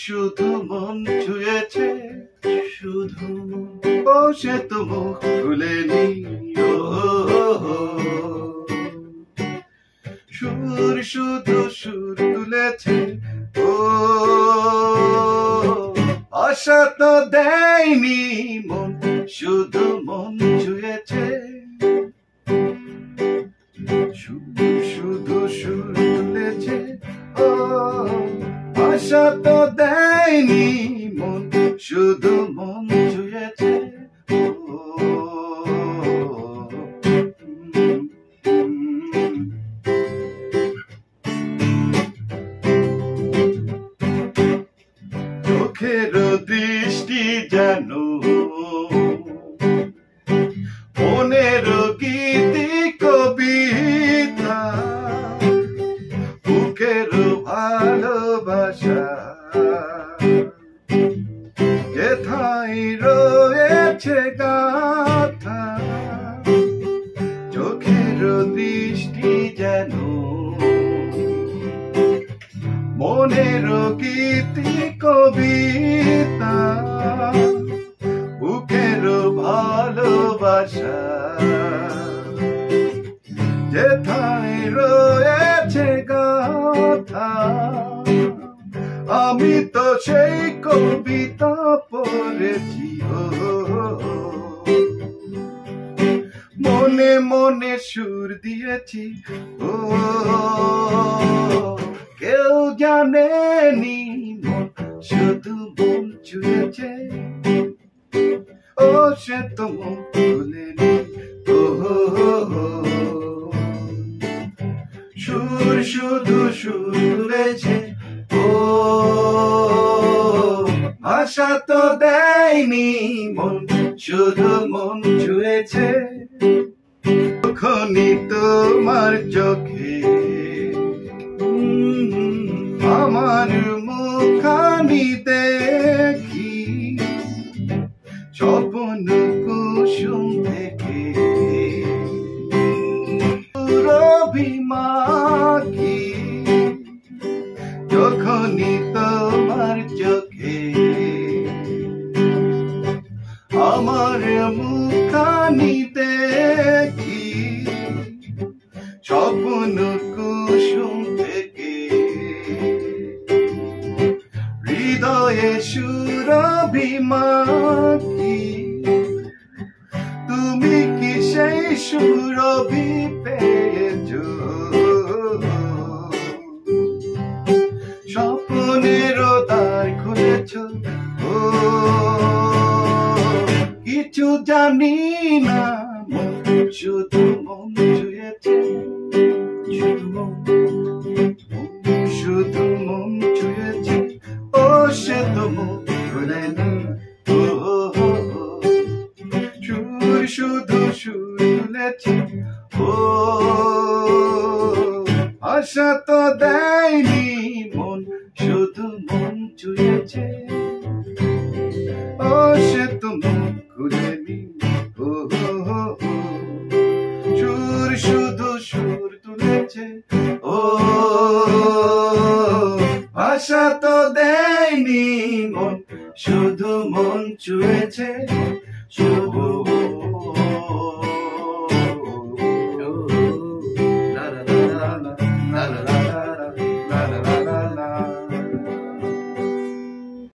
শুধু মন ছুঁয়েছে, শুধু ও সে তো মুখ খুলেনি। সুর শুধু সুর তুলেছে, ও আশা তো দেয়নি মন, শুধু মন ছুঁয়েছে। শুধু সুর তুলেছে, ও আশা তো দেয়নি মন, শুধু মন ছুঁয়েছে। চোখের দৃষ্টি যেন মনের গীতি কবিতা, বুকের ভালোবাসা যেথায় রয়েছে গাথা। চোখের দৃষ্টি যেন মনের গীতি কবিতা, বুকের ভালোবাসা যেথায় রয়েছে গাথা। আমি তো সেই কবিতা পড়েছি, মনে মনে সুর দিয়েছি, ও কেউ জানেনি মন, শুধু মন ছুঁয়েছে। ও সে তো মুখ খুলেনি। সুর শুধু সুর তুলেছে, ও আশা তো দেয়নি মন, শুধু মন ছুঁয়েছে। যখনই তোমার চোখে আমার মুখানি দেখি, স্বপ্ন কুসুম থেকে রবিমাখি। যখনই তোমার চোখে আমার মুখানি দেখি, স্বপ্ন কুসুম থেকে হৃদয়ে সুরভিমাখি। তুমি কি সেই সুরভি পেয়েছ? স্বপ্নের দ্বার খুলেছ, ও কিছু জানি না মন, শুধু মন ছুঁয়েছে। শুধু মন ছুঁয়েছে, ও সে তো মুখ খুলেনি। সুর শুধু সুর তুলেছে, ও আশা তো দেয়নি মন, শুধু মন ছুঁয়েছে। ও সে তো মুখ খুলেনি। সুর শুধু সুর তুলেছে, ও আশা তো দেয়নি মন, শুধু মন ছুঁয়েছে। শুধু